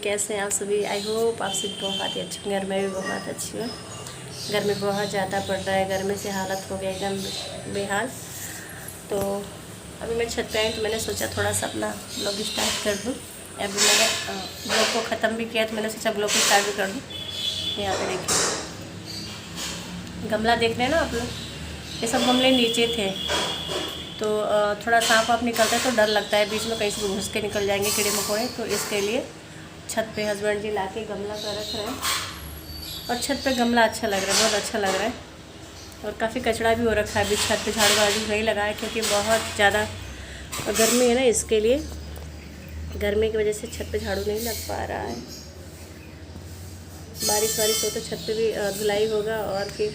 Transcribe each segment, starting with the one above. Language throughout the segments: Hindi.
कैसे हैं आप सभी। आई होप आप सभी बहुत ही अच्छे होंगे और मैं भी बहुत अच्छी हूँ। गर्मी बहुत ज़्यादा पड़ रहा है, गर्मी से हालत हो गया एकदम बेहाल। तो अभी मैं छत पे आई तो मैंने सोचा थोड़ा सा अपना ब्लॉग स्टार्ट कर दूँ। अभी मैंने ब्लॉग को ख़त्म भी किया तो मैंने सोचा ब्लॉग को स्टार्ट भी कर दूँ। यहाँ पे देखिए गमला देख रहे हैं ना आप लोग, ये सब गमले नीचे थे तो थोड़ा सांप वाप निकलता है तो डर लगता है, बीच में कहीं से घुस के निकल जाएंगे कीड़े मकोड़े। तो इसके लिए छत पे हस्बैंड जी ला के गमला का रख रहे हैं और छत पे गमला अच्छा लग रहा है, बहुत अच्छा लग रहा है। और काफ़ी कचरा भी हो रखा है, अभी छत पे झाड़ू वाड़ू नहीं लगा है क्योंकि बहुत ज़्यादा गर्मी है ना, इसके लिए गर्मी की वजह से छत पे झाड़ू नहीं लग पा रहा है। बारिश वारिश हो तो छत पे भी धुलाई होगा और फिर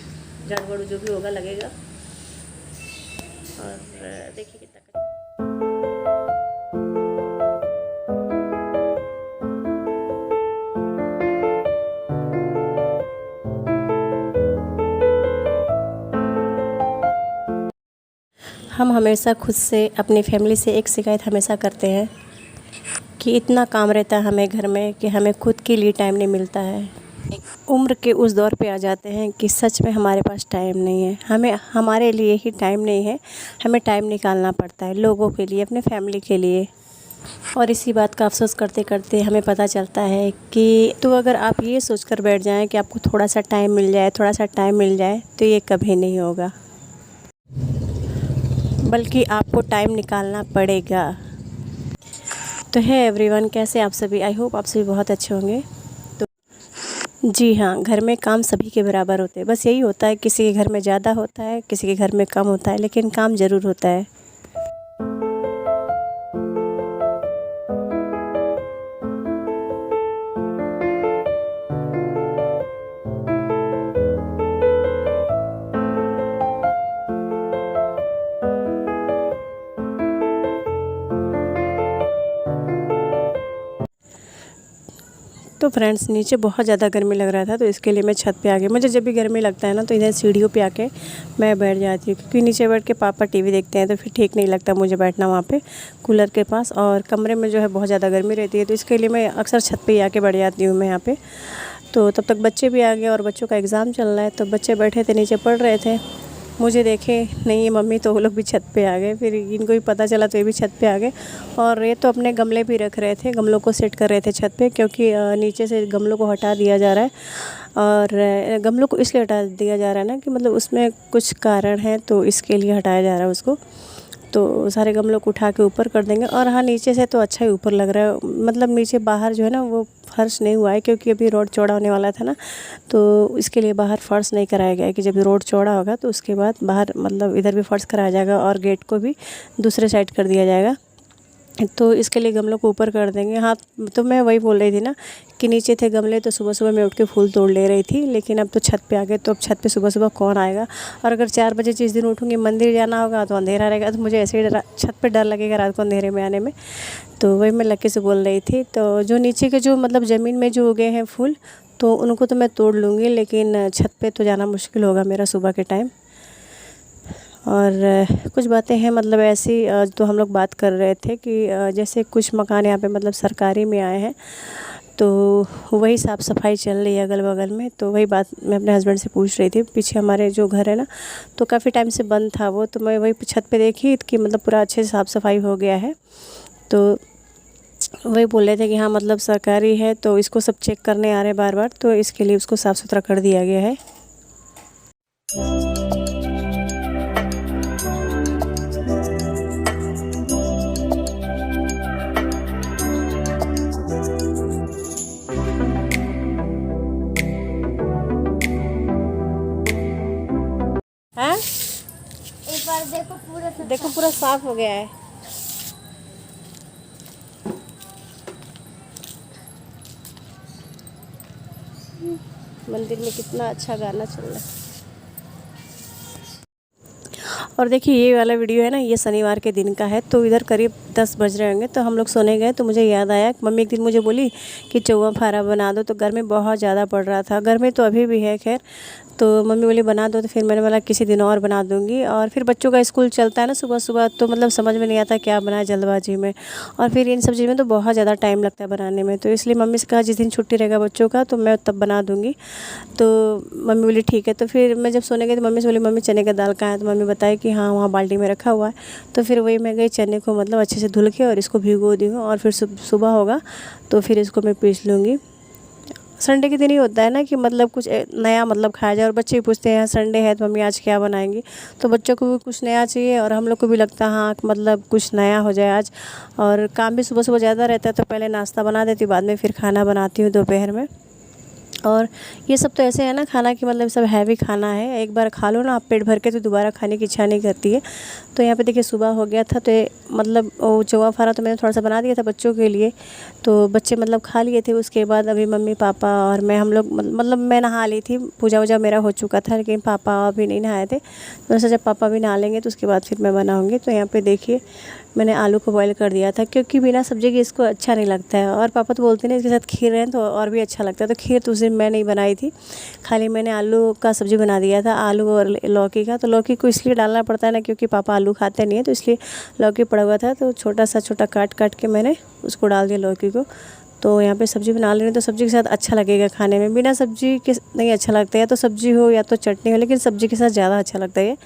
झाड़ू वाड़ू जो भी होगा लगेगा। और देखिए कितना हम हमेशा खुद से अपनी फैमिली से एक शिकायत हमेशा करते हैं कि इतना काम रहता है हमें घर में कि हमें खुद के लिए टाइम नहीं मिलता है। उम्र के उस दौर पे आ जाते हैं कि सच में हमारे पास टाइम नहीं है, हमें हमारे लिए ही टाइम नहीं है, हमें टाइम निकालना पड़ता है लोगों के लिए, अपने फैमिली के लिए। और इसी बात का अफसोस करते करते हमें पता चलता है कि तो अगर आप ये सोचकर बैठ जाएं कि आपको थोड़ा सा टाइम मिल जाए, थोड़ा सा टाइम मिल जाए, तो ये कभी नहीं होगा, बल्कि आपको टाइम निकालना पड़ेगा। तो है एवरीवन, कैसे आप सभी। आई होप आप सभी बहुत अच्छे होंगे। तो जी हाँ, घर में काम सभी के बराबर होते हैं, बस यही होता है किसी के घर में ज़्यादा होता है, किसी के घर में कम होता है, लेकिन काम ज़रूर होता है। तो फ्रेंड्स, नीचे बहुत ज़्यादा गर्मी लग रहा था तो इसके लिए मैं छत पे आ गई। मुझे जब भी गर्मी लगता है ना तो इधर सीढ़ियों पे आके मैं बैठ जाती हूँ, क्योंकि नीचे बैठ के पापा टीवी देखते हैं तो फिर ठीक नहीं लगता मुझे बैठना वहाँ पे कूलर के पास, और कमरे में जो है बहुत ज़्यादा गर्मी रहती है, तो इसके लिए मैं अक्सर छत पे ही आके बैठ जाती हूँ मैं यहाँ पे। तो तब तक बच्चे भी आ गए और बच्चों का एग्ज़ाम चल रहा है, तो बच्चे बैठे थे नीचे पढ़ रहे थे, मुझे देखे नहीं मम्मी तो वो लोग भी छत पे आ गए। फिर इनको भी पता चला तो ये भी छत पे आ गए। और ये तो अपने गमले भी रख रहे थे, गमलों को सेट कर रहे थे छत पे, क्योंकि नीचे से गमलों को हटा दिया जा रहा है। और गमलों को इसलिए हटा दिया जा रहा है ना कि मतलब उसमें कुछ कारण है, तो इसके लिए हटाया जा रहा है उसको। तो सारे गमलों को उठा के ऊपर कर देंगे। और हाँ, नीचे से तो अच्छा ही ऊपर लग रहा है, मतलब नीचे बाहर जो है ना वो फर्श नहीं हुआ है, क्योंकि अभी रोड चौड़ा होने वाला था ना, तो इसके लिए बाहर फर्श नहीं कराया गया है कि जब रोड चौड़ा होगा तो उसके बाद बाहर मतलब इधर भी फर्श कराया जाएगा और गेट को भी दूसरे साइड कर दिया जाएगा। तो इसके लिए गमलों को ऊपर कर देंगे। हाँ, तो मैं वही बोल रही थी ना कि नीचे थे गमले तो सुबह सुबह मैं उठ के फूल तोड़ ले रही थी, लेकिन अब तो छत पे आ गए, तो अब छत पे सुबह सुबह कौन आएगा। और अगर 4 बजे जिस दिन उठूँगी, मंदिर जाना होगा तो अंधेरा रहेगा, तो मुझे ऐसे ही छत पे डर लगेगा रात को अंधेरे में आने में। तो वही मैं लक्की से बोल रही थी। तो जो नीचे के जो मतलब ज़मीन में जो उगे हैं फूल, तो उनको तो मैं तोड़ लूँगी, लेकिन छत पे तो जाना मुश्किल होगा मेरा सुबह के टाइम। और कुछ बातें हैं मतलब ऐसी, तो हम लोग बात कर रहे थे कि जैसे कुछ मकान यहाँ पे मतलब सरकारी में आए हैं, तो वही साफ़ सफाई चल रही है अगल बगल में। तो वही बात मैं अपने हस्बैंड से पूछ रही थी। पीछे हमारे जो घर है ना, तो काफ़ी टाइम से बंद था वो, तो मैं वही छत पे देखी कि मतलब पूरा अच्छे से साफ़ सफाई हो गया है। तो वही बोल रहे थे कि हाँ मतलब सरकारी है तो इसको सब चेक करने आ रहे हैं बार बार, तो इसके लिए उसको साफ़ सुथरा कर दिया गया है। हाँ, एक बार देखो पूरा साफ हो गया है। मंदिर में कितना अच्छा गाना चल रहा है। और देखिए ये वाला वीडियो है ना, ये शनिवार के दिन का है। तो इधर करीब 10 बज रहे होंगे, तो हम लोग सोने गए। तो मुझे याद आया, मम्मी एक दिन मुझे बोली कि चौवा फारा बना दो। तो गर्मी बहुत ज़्यादा पड़ रहा था, गर्मी तो अभी भी है खैर। तो मम्मी बोली बना दो, तो फिर मैंने बोला किसी दिन और बना दूँगी। और फिर बच्चों का स्कूल चलता है ना सुबह सुबह, तो मतलब समझ में नहीं आता क्या बनाए जल्दबाजी में। और फिर इन सब चीज़ में तो बहुत ज़्यादा टाइम लगता है बनाने में। तो इसलिए मम्मी से कहा जिस दिन छुट्टी रहेगा बच्चों का तो मैं तब बना दूँगी। तो मम्मी बोली ठीक है। तो फिर मैं जब सोने गई तो मम्मी से बोली मम्मी चने का दाल कहाँ है। तो मम्मी बताई कि हाँ वहाँ बाल्टी में रखा हुआ है। तो फिर वही मैं गई, चने को मतलब अच्छे से धुल के और इसको भिगो दी हूँ। और फिर सुबह होगा तो फिर इसको मैं पीस लूँगी। संडे के दिन ही होता है ना कि मतलब कुछ नया मतलब खाया जाए। और बच्चे भी पूछते हैं संडे है तो मम्मी आज क्या बनाएंगी। तो बच्चों को भी कुछ नया चाहिए और हम लोग को भी लगता है हाँ मतलब कुछ नया हो जाए आज। और काम भी सुबह सुबह ज़्यादा रहता है, तो पहले नाश्ता बना देती हूँ, बाद में फिर खाना बनाती हूँ दोपहर में। और ये सब तो ऐसे है ना खाना कि मतलब सब हैवी खाना है, एक बार खा लो ना आप पेट भर के तो दोबारा खाने की इच्छा नहीं करती है। तो यहाँ पे देखिए सुबह हो गया था, तो मतलब वो चौवा फारा तो मैंने थोड़ा सा बना दिया था बच्चों के लिए। तो बच्चे मतलब खा लिए थे। उसके बाद अभी मम्मी पापा और मैं हम लोग मतलब मैं नहा ली थी, पूजा वूजा मेरा हो चुका था, लेकिन पापा अभी नहीं नहाए थे। तो ऐसा जब पापा भी नहा लेंगे तो उसके बाद फिर मैं बनाऊँगी। तो यहाँ पर देखिए मैंने आलू को बॉईल कर दिया था, क्योंकि बिना सब्ज़ी के इसको अच्छा नहीं लगता है। और पापा तो बोलते हैं इसके साथ खीर है तो और भी अच्छा लगता है। तो खीर तो उस दिन मैं नहीं बनाई थी, खाली मैंने आलू का सब्ज़ी बना दिया था, आलू और लौकी का। तो लौकी को इसलिए डालना पड़ता है ना क्योंकि पापा आलू खाते नहीं है, तो इसलिए लौकी पड़ा हुआ था तो छोटा काट के मैंने उसको डाल दिया लौकी को। तो यहाँ पे सब्ज़ी बना ले रही हूँ, तो सब्ज़ी के साथ अच्छा लगेगा खाने में। बिना सब्ज़ी के नहीं अच्छा लगता है, या तो सब्ज़ी हो या तो चटनी हो, लेकिन सब्ज़ी के साथ ज़्यादा अच्छा लगता है।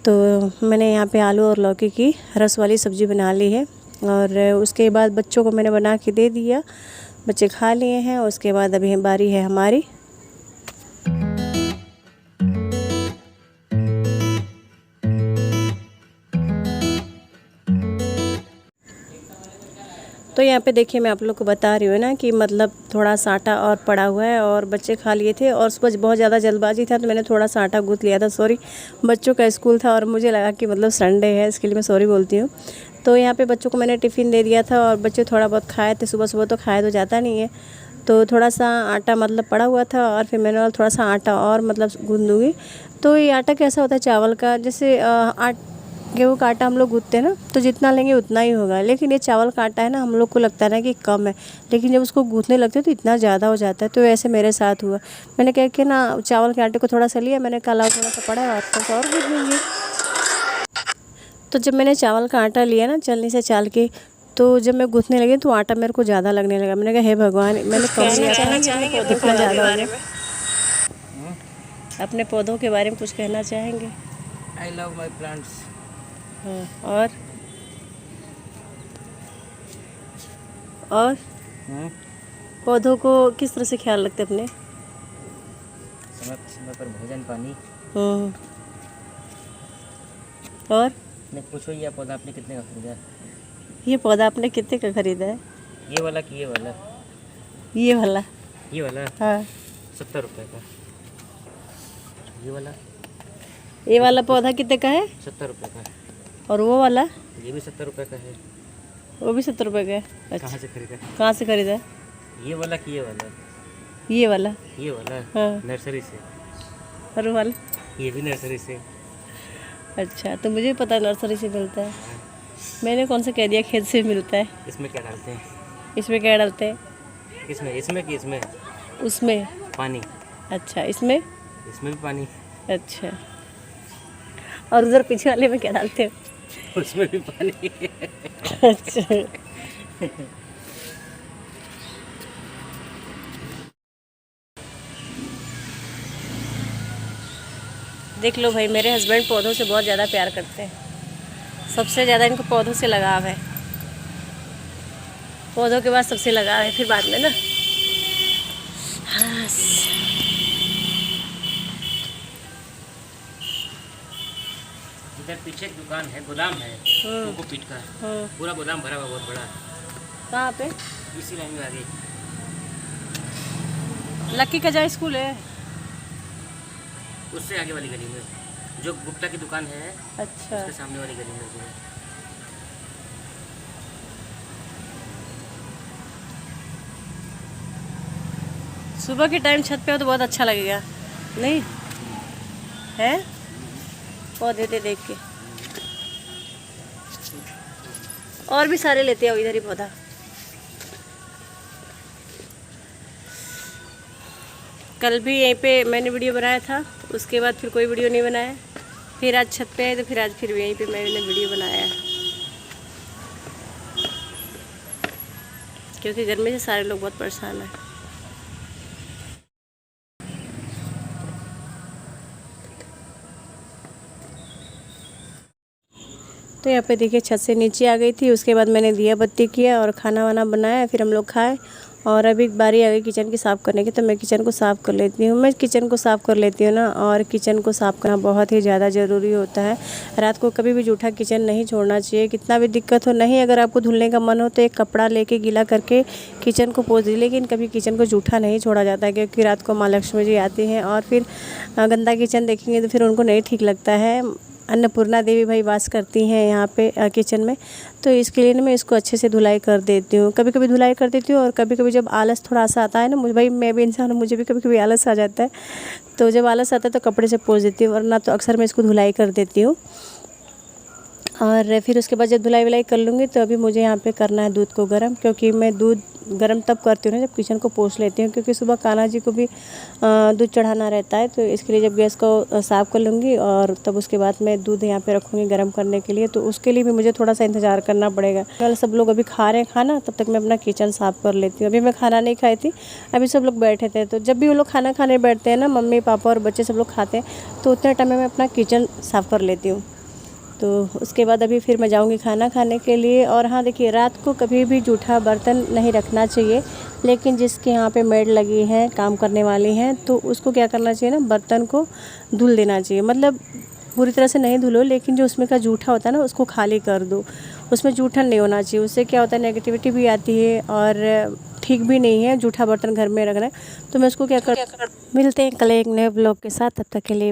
तो मैंने यहाँ पे आलू और लौकी की रस वाली सब्ज़ी बना ली है। और उसके बाद बच्चों को मैंने बना के दे दिया, बच्चे खा लिए हैं। उसके बाद अभी बारी है हमारी। तो यहाँ पे देखिए मैं आप लोग को बता रही हूँ ना कि मतलब थोड़ा सा आटा और पड़ा हुआ है और बच्चे खा लिए थे। और सुबह बहुत ज़्यादा जल्दबाजी था तो मैंने थोड़ा सा आटा गूँथ लिया था। सॉरी, बच्चों का स्कूल था और मुझे लगा कि मतलब संडे है, इसके लिए मैं सॉरी बोलती हूँ। तो यहाँ पे बच्चों को मैंने टिफ़िन दे दिया था और बच्चे थोड़ा बहुत खाए थे। सुबह सुबह तो खाए तो जाता नहीं है, तो थोड़ा सा आटा मतलब पड़ा हुआ था और फिर मैंने थोड़ा सा आटा और मतलब गूँथ दूँगी। तो ये आटा कैसा होता है चावल का, जैसे गेहूँ का आटा हम लोग गूँथते हैं ना, तो जितना लेंगे उतना ही होगा। लेकिन ये चावल का आटा है ना, हम लोग को लगता है ना कि कम है, लेकिन जब उसको गूँथने लगते हैं तो इतना ज़्यादा हो जाता है। तो ऐसे मेरे साथ हुआ। मैंने क्या किया ना, चावल के आटे को थोड़ा सा लिया, मैंने कहा थोड़ा सा पड़ा है और गूँथ दूँगी। तो जब मैंने चावल का आटा लिया ना चलनी से चाल के, तो जब मैं गूँथने लगी तो आटा मेरे को ज़्यादा लगने लगा। मैंने कहा हे भगवान, मैंने कम लिया था, इतना ज़्यादा हो गया। अपने पौधों के बारे में कुछ कहना चाहेंगे? I love my plants. हाँ, और पौधों को किस तरह से ख्याल रखते अपने? समय पर भोजन पानी। और नहीं पूछो, ये पौधा आपने कितने का खरीदा? ये पौधा आपने कितने का खरीदा है? ये वाला कि ये वाला? ये वाला। ये वाला हाँ, 70 रुपये का। ये वाला पौधा कितने का है? 70 रुपये का। और वो वाला? ये भी 70 रुपये का है। वो भी 70 रुपये का है। अच्छा, कहाँ से खरीदा? कहाँ से खरीदा है? ये वाला कि ये वाला? ये वाला। ये वाला हाँ। नर्सरी से। और वो वाला? ये भी नर्सरी से। अच्छा, तो मुझे पता है नर्सरी से मिलता है। मैंने कौन सा कह दिया खेत से मिलता है? इसमें क्या डालते हैं? इसमें क्या डालते हैं? इसमें कि इसमें? उसमें पानी। अच्छा, इसमें? इसमें भी पानी। अच्छा, और उधर पीछे वाले में क्या डालते हो? उसमें भी पानी। अच्छा, देख लो भाई, मेरे हस्बैंड पौधों से बहुत ज़्यादा प्यार करते हैं। सबसे ज़्यादा इनको पौधों से लगाव है। पौधों के बाद सबसे लगाव है, फिर बाद में ना। हाँ, इधर पीछे एक दुकान है, गोदाम है कोकोपीट का। पूरा गोदाम भरा हुआ, बहुत बड़ा। कहाँ पे? इसी लाइन में आगे। लक्की का जा स्कूल है? उससे आगे वाली गली में, जो गुप्ता की दुकान है, अच्छा, उसके सामने वाली गली में जो है। सुबह के टाइम छत पे हो तो बहुत अच्छा लगेगा, नहीं है? पौधे देख के। और भी सारे लेते आओ इधर ही पौधा। कल भी यहीं पे मैंने वीडियो बनाया था, उसके बाद फिर कोई वीडियो नहीं बनाया। फिर आज छत पे आए तो फिर आज फिर यहीं पे मैंने वीडियो बनाया है, क्योंकि गर्मी से सारे लोग बहुत परेशान हैं। तो यहाँ पे देखिए छत से नीचे आ गई थी, उसके बाद मैंने दिया बत्ती किया और खाना वाना बनाया, फिर हम लोग खाए। और अभी बारी आ गई किचन की साफ़ करने की, तो मैं किचन को साफ़ कर लेती हूँ। मैं किचन को साफ़ कर लेती हूँ ना, और किचन को साफ़ करना बहुत ही ज़्यादा ज़रूरी होता है। रात को कभी भी जूठा किचन नहीं छोड़ना चाहिए, कितना भी दिक्कत हो। नहीं अगर आपको धुलने का मन हो तो एक कपड़ा लेके गीला करके किचन को पोंछ दीजिए, लेकिन कभी किचन को जूठा नहीं छोड़ा जाता है, क्योंकि रात को माँ लक्ष्मी जी आती हैं और फिर गंदा किचन देखेंगे तो फिर उनको नहीं ठीक लगता है। अन्नपूर्णा देवी भाई वास करती हैं यहाँ पे किचन में, तो इसके लिए ना मैं इसको अच्छे से धुलाई कर देती हूँ। कभी कभी धुलाई कर देती हूँ, और कभी कभी जब आलस थोड़ा सा आता है ना, मुझे भाई मैं भी इंसान हूँ, मुझे भी कभी कभी आलस आ जाता है, तो जब आलस आता है तो कपड़े से पोंछ देती हूँ, वरना तो अक्सर मैं इसको धुलाई कर देती हूँ। और फिर उसके बाद जब धुलाई वुलाई कर लूँगी तो अभी मुझे यहाँ पे करना है दूध को गर्म, क्योंकि मैं दूध गर्म तब करती हूँ ना जब किचन को पोंछ लेती हूँ, क्योंकि सुबह कान्हा जी को भी दूध चढ़ाना रहता है। तो इसके लिए जब गैस को साफ़ कर लूँगी और तब उसके बाद मैं दूध यहाँ पे रखूँगी गर्म करने के लिए, तो उसके लिए भी मुझे थोड़ा सा इंतज़ार करना पड़ेगा। कल सब लोग अभी खा रहे हैं खाना, तब तक मैं अपना किचन साफ़ कर लेती हूँ। अभी मैं खाना नहीं खाई थी, अभी सब लोग बैठे थे, तो जब भी वो लोग खाना खाने बैठते हैं ना, मम्मी पापा और बच्चे सब लोग खाते हैं, तो उतने टाइम में मैं अपना किचन साफ़ कर लेती हूँ। तो उसके बाद अभी फिर मैं जाऊंगी खाना खाने के लिए। और हाँ देखिए, रात को कभी भी जूठा बर्तन नहीं रखना चाहिए, लेकिन जिसके यहाँ पे मेड लगी हैं, काम करने वाली हैं, तो उसको क्या करना चाहिए ना, बर्तन को धुल देना चाहिए। मतलब पूरी तरह से नहीं धुलो, लेकिन जो उसमें का जूठा होता है ना, उसको खाली कर दो। उसमें जूठा नहीं होना चाहिए, उससे क्या होता है नेगेटिविटी भी आती है और ठीक भी नहीं है जूठा बर्तन घर में रखना। तो मैं उसको क्या कर मिलते हैं कल एक नए ब्लॉग के साथ, तब तक के लिए।